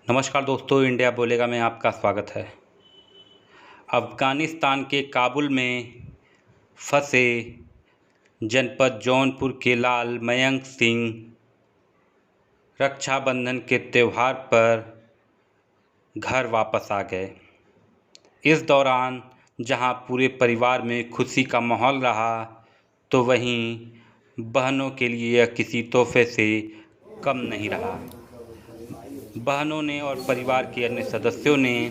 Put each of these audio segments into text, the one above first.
नमस्कार दोस्तों, इंडिया बोलेगा में आपका स्वागत है। अफ़गानिस्तान के काबुल में फंसे जनपद जौनपुर के लाल मयंक सिंह रक्षाबंधन के त्यौहार पर घर वापस आ गए। इस दौरान जहां पूरे परिवार में खुशी का माहौल रहा, तो वहीं बहनों के लिए यह किसी तोहफे से कम नहीं रहा। बहनों ने और परिवार के अन्य सदस्यों ने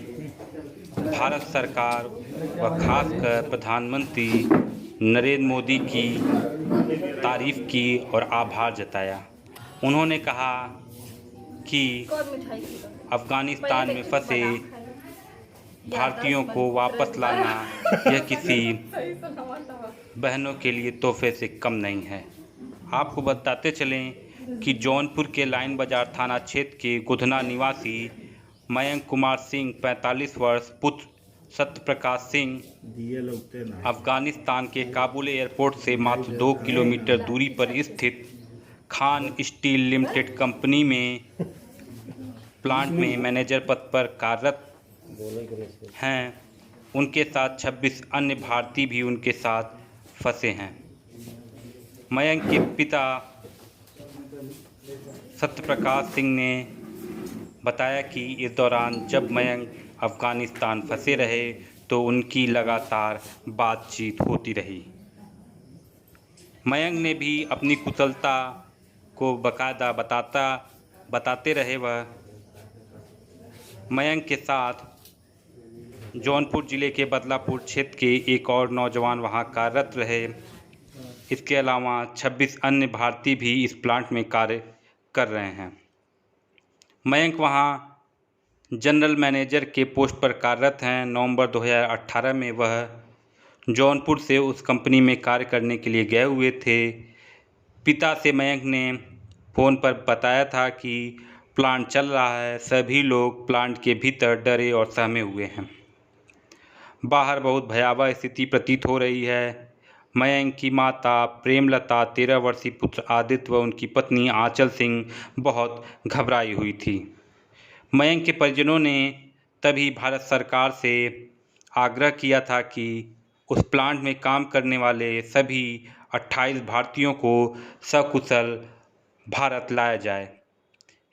भारत सरकार व खासकर प्रधानमंत्री नरेंद्र मोदी की तारीफ की और आभार जताया। उन्होंने कहा कि अफ़गानिस्तान में फंसे भारतीयों को वापस लाना यह किसी बहनों के लिए तोहफे से कम नहीं है। आपको बताते चलें कि जौनपुर के लाइन बाजार थाना क्षेत्र के गुधना निवासी मयंक कुमार सिंह 45 वर्ष पुत्र सत्यप्रकाश सिंह अफ़गानिस्तान के काबुल एयरपोर्ट से मात्र 2 किलोमीटर दूरी पर स्थित खान स्टील लिमिटेड कंपनी में प्लांट में मैनेजर पद पर कार्यरत हैं। उनके साथ 26 अन्य भारतीय भी उनके साथ फंसे हैं। मयंक के पिता सत्यप्रकाश सिंह ने बताया कि इस दौरान जब मयंक अफ़गानिस्तान फंसे रहे तो उनकी लगातार बातचीत होती रही। मयंक ने भी अपनी कुशलता को बाकायदा बताते रहे। वह मयंक के साथ जौनपुर ज़िले के बदलापुर क्षेत्र के एक और नौजवान वहां कार्यरत रहे। इसके अलावा 26 अन्य भारतीय भी इस प्लांट में कार्य कर रहे हैं। मयंक वहां जनरल मैनेजर के पोस्ट पर कार्यरत हैं। नवंबर 2018 में वह जौनपुर से उस कंपनी में कार्य करने के लिए गए हुए थे। पिता से मयंक ने फ़ोन पर बताया था कि प्लांट चल रहा है। सभी लोग प्लांट के भीतर डरे और सहमे हुए हैं। बाहर बहुत भयावह स्थिति प्रतीत हो रही है। मयंक की माता प्रेमलता, 13 वर्षीय पुत्र आदित्य व उनकी पत्नी आंचल सिंह बहुत घबराई हुई थी। मयंक के परिजनों ने तभी भारत सरकार से आग्रह किया था कि उस प्लांट में काम करने वाले सभी 28 भारतीयों को सकुशल भारत लाया जाए।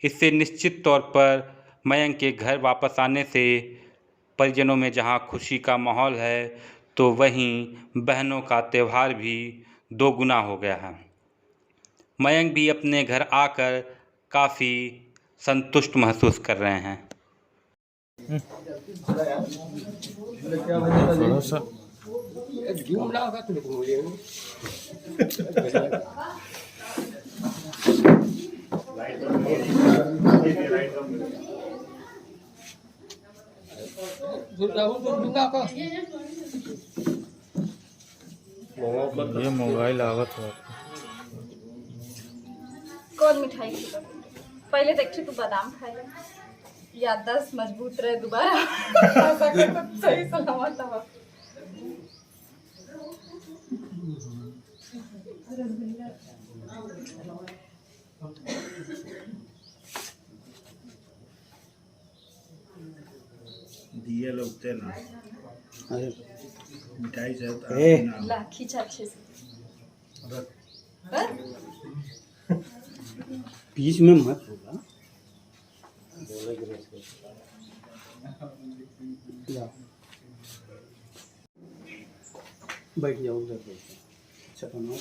इससे निश्चित तौर पर मयंक के घर वापस आने से परिजनों में जहां खुशी का माहौल है, तो वहीं बहनों का त्यौहार भी दोगुना हो गया है। मयंक भी अपने घर आकर काफ़ी संतुष्ट महसूस कर रहे हैं। ये मोबाइल आवत है। कौन मिठाई खिला? पहले देखी तू बादाम खाए, याददाश्त मजबूत रहे दोबारा सही सलामत हवा। दिए लगते ना मिठाई से ला खींचा अच्छे से। बीच में मत होगा। बैठ जाओ उधर। अच्छा बनाओ।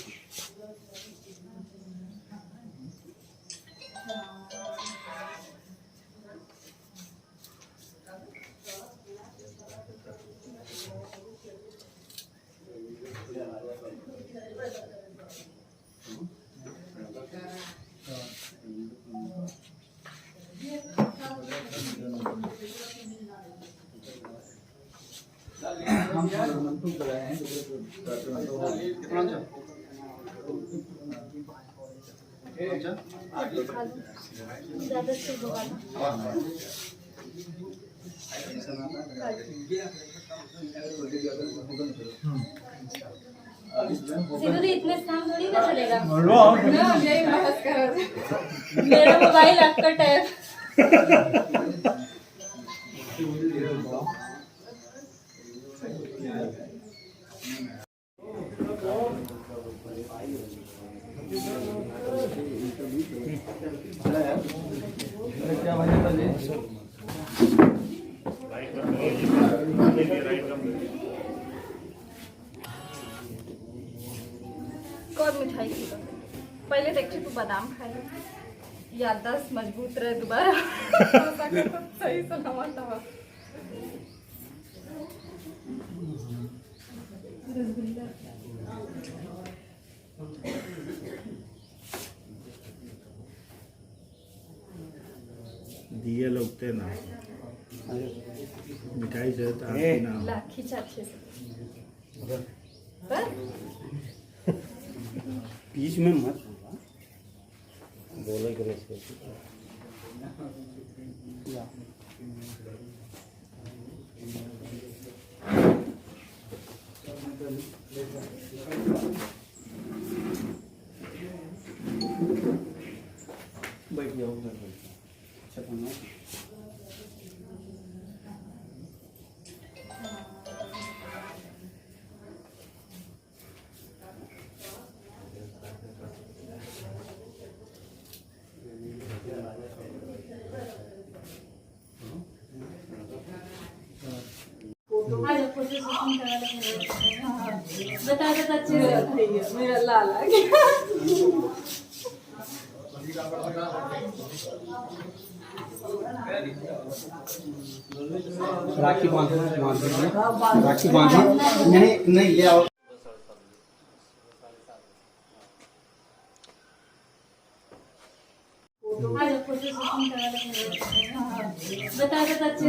ज़्यादा से होगा ना। सिंदूरी इतने शाम थोड़ी ना चलेगा। यही बहस कर रहे थे। मेरा मोबाइल आपका टैब कौन मिठाई खिला पहले देखते तू बादाम खाए याददाश्त मजबूत रहे दोबारा सही सलामत रहा। रसगुल्ला दिए लगते ना मिठाई से तो आपकी ना हो। लाठी अच्छे से बीच में मत होगा। बोले कि बैठ जाओ उधर बैठ जाओ। अच्छा बनाओ। बता बता अच्छे मेरा लाल आ गया। राखी बांधो राखी बांधो नहीं नहीं ले आओ। बता बता अच्छे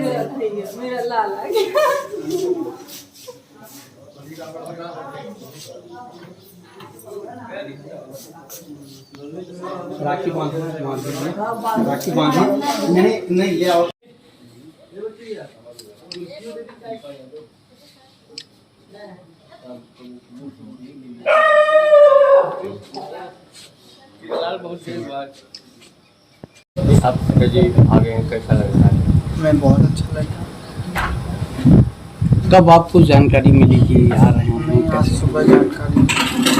मेरा लाल आ गया। राखी बांधो राखी बांधो नहीं नहीं ले आओ। आपका जी आगे कैसा लग रहा है? मैं बहुत अच्छा लगा। कब आपको जानकारी मिली कि आ रहे हैं? आज सुबह जानकारी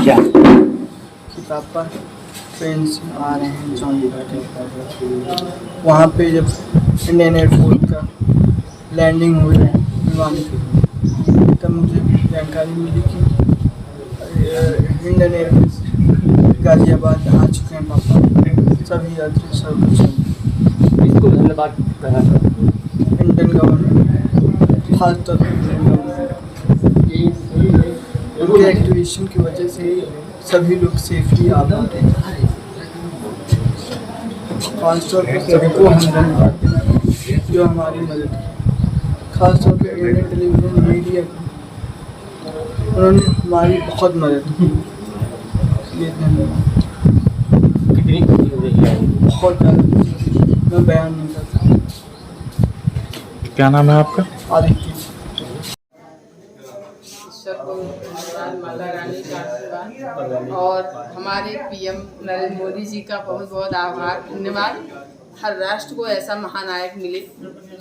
क्या कि पापा ट्रेन से आ रहे हैं जौनपुर। वहाँ पे जब इंडियन एयरपोर्ट का लैंडिंग हुई विमान की तब मुझे जानकारी मिली कि इंडियन एयरवेज गाजियाबाद आ चुके हैं पापा। सभी यात्री सब इसको धन्यवाद कहना चाहता हूँ। इंडियन गवर्नमेंट खासतौर पर इंडियन गवर्नमेंट उनके एक्टिवेशन की वजह से ही सभी लोग सेफली आ पाते हैं। खासतौर पर सबको हम धन्यवाद देना चाहते हैं जो हमारी मदद की। खासतौर पर इंडियन टेलीविज़न मीडिया को उन्होंने हमारी बहुत मदद की। इसलिए धन्यवाद। कितनी खुशी हो रही है? बहुत ज़्यादा मैं बयान नहीं कर सकता। क्या नाम है आपका? आदित्य। ईश्वर को धन्यवाद, माता रानी का आशीर्वाद और हमारे पीएम नरेंद्र मोदी जी का बहुत बहुत आभार धन्यवाद। हर राष्ट्र को ऐसा महानायक मिले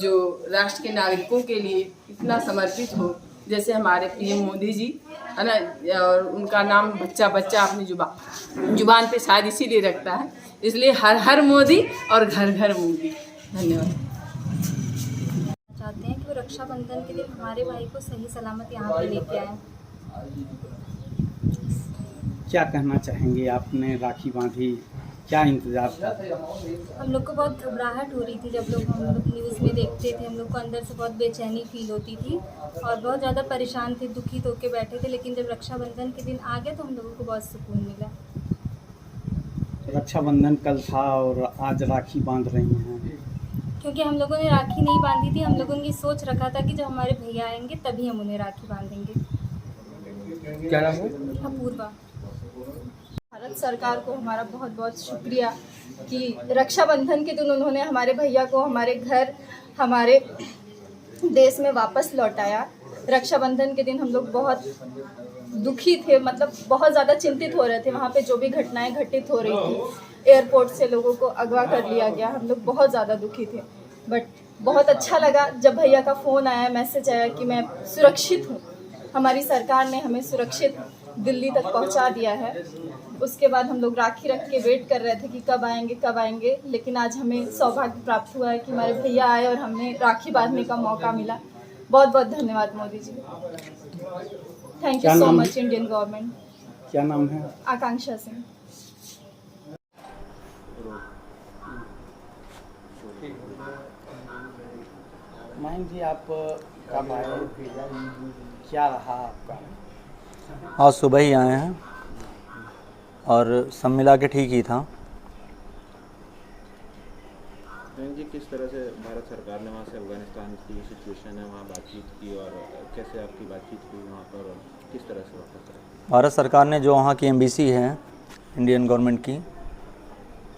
जो राष्ट्र के नागरिकों के लिए इतना समर्पित हो, जैसे हमारे पीएम मोदी जी है ना। और उनका नाम बच्चा बच्चा अपनी जुबान पे शायद इसीलिए रखता है, इसलिए हर हर मोदी और घर घर मोदी। धन्यवाद। चाहते हैं कि वो रक्षाबंधन के दिन हमारे भाई को सही सलामत यहाँ पे लेके आए। क्या कहना चाहेंगे? आपने राखी बांधी, क्या इंतजार था? हम लोग को बहुत घबराहट हो रही थी जब हम लोग न्यूज़ में देखते थे। हम लोग को अंदर से बहुत बेचैनी फील होती थी और बहुत ज़्यादा परेशान थे, दुखित होकर बैठे थे। लेकिन जब रक्षाबंधन के दिन आ गया तो हम लोगों को बहुत सुकून मिला। रक्षाबंधन कल था और आज राखी बांध रही हैं, क्योंकि हम लोगों ने राखी नहीं बांधी थी। हम लोगों ने सोच रखा था कि जब हमारे भैया आएंगे तभी हम उन्हें राखी बांधेंगे। क्या नाम है? अपूर्वा। भारत सरकार को हमारा बहुत बहुत शुक्रिया कि रक्षाबंधन के दिन उन्होंने हमारे भैया को हमारे घर हमारे देश में वापस लौटाया। रक्षाबंधन के दिन हम लोग बहुत दुखी थे, मतलब बहुत ज़्यादा चिंतित हो रहे थे। वहाँ पे जो भी घटनाएं घटित हो रही थी एयरपोर्ट से लोगों को अगवा कर लिया गया। हम लोग बहुत ज़्यादा दुखी थे, बट बहुत अच्छा लगा जब भैया का फ़ोन आया, मैसेज आया कि मैं सुरक्षित हूँ। हमारी सरकार ने हमें सुरक्षित दिल्ली तक पहुँचा दिया है। उसके बाद हम लोग राखी रख के वेट कर रहे थे कि कब आएंगे, लेकिन आज हमें सौभाग्य प्राप्त हुआ है कि हमारे भैया आए और हमने राखी बांधने का मौका मिला। बहुत बहुत धन्यवाद Modi ji. Thank you so much Indian government. क्या नाम है? आकांक्षा सिंह। मैम जी, आप कब आए? क्या रहा आपका? आज सुबह ही आए हैं और सब मिला के ठीक ही था। जी, किस तरह से भारत सरकार ने वहाँ से अफगानिस्तान की सिचुएशन है वहाँ बातचीत की और कैसे आपकी बातचीत हुई वहाँ पर और किस तरह से वापस आए? भारत सरकार ने जो वहाँ की एम्बेसी है इंडियन गवर्नमेंट की,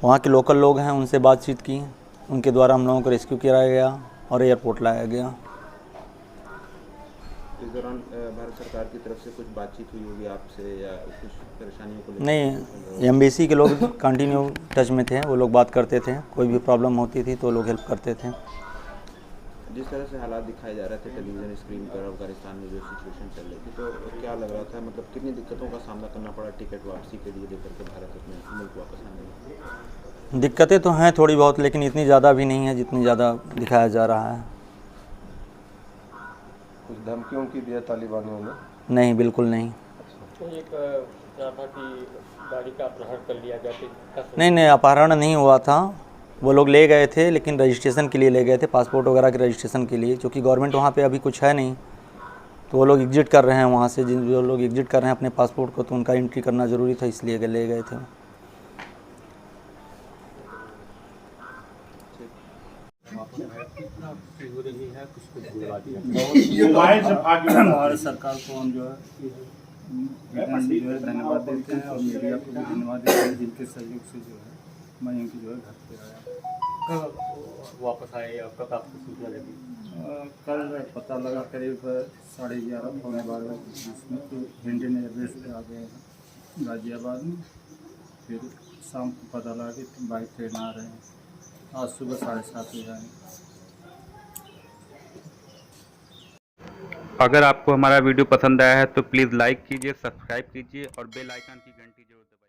वहाँ के लोकल लोग हैं, उनसे बातचीत की। उनके द्वारा हम लोगों को रेस्क्यू कराया गया और एयरपोर्ट लाया गया। इस दौरान भारत सरकार की तरफ से कुछ बातचीत हुई होगी आपसे या कुछ परेशानियों को लेकर? नहीं, एम्बेसी के लोग कंटिन्यू टच में थे। वो लोग बात करते थे, कोई भी प्रॉब्लम होती थी तो लोग हेल्प करते थे। जिस तरह से हालात दिखाए जा रहे थे टेलीविज़न स्क्रीन पर अफगानिस्तान में जो सिचुएशन चल रही थी, तो क्या लग रहा था, मतलब कितनी दिक्कतों का सामना करना पड़ा टिकट वापसी के लिए लेकर के भारत अपने मुल्क वापस आने में? दिक्कतें तो हैं थोड़ी बहुत, लेकिन इतनी ज़्यादा भी नहीं है जितनी ज़्यादा दिखाया जा रहा है। कुछ धमकियों की दिया तालिबानियों ने? नहीं, बिल्कुल नहीं। एक था कि गाड़ी का अपहरण कर लिया गया। नहीं, अपहरण नहीं हुआ था। वो लोग ले गए थे, लेकिन रजिस्ट्रेशन के लिए ले गए थे, पासपोर्ट वगैरह के रजिस्ट्रेशन के लिए, क्योंकि गवर्नमेंट वहाँ पे अभी कुछ है नहीं। तो वो लोग एग्जिट कर रहे हैं वहाँ से। जो लोग एग्जिट कर रहे हैं अपने पासपोर्ट को, तो उनका एंट्री करना ज़रूरी था, इसलिए ले गए थे। भारत सरकार को हम जो है धन्यवाद देते हैं और मीडिया को भी धन्यवाद देते हैं, जिनके सहयोग से जो है मैं इनकी जो है घर पे आया। कब वापस आए और कब आपको सूचना लगी? कल पता लगा करीब 11:30 पौने 12 जिसमें तो इंडियन एयरवेज पे आ गए हैं गाज़ियाबाद में। फिर शाम को पता लगा कि बाई ट्रेन आ रहे हैं। आज सुबह 7:30 बजे आए। अगर आपको हमारा वीडियो पसंद आया है तो प्लीज़ लाइक कीजिए, सब्सक्राइब कीजिए और बेल आइकन की घंटी जरूर दबाइए।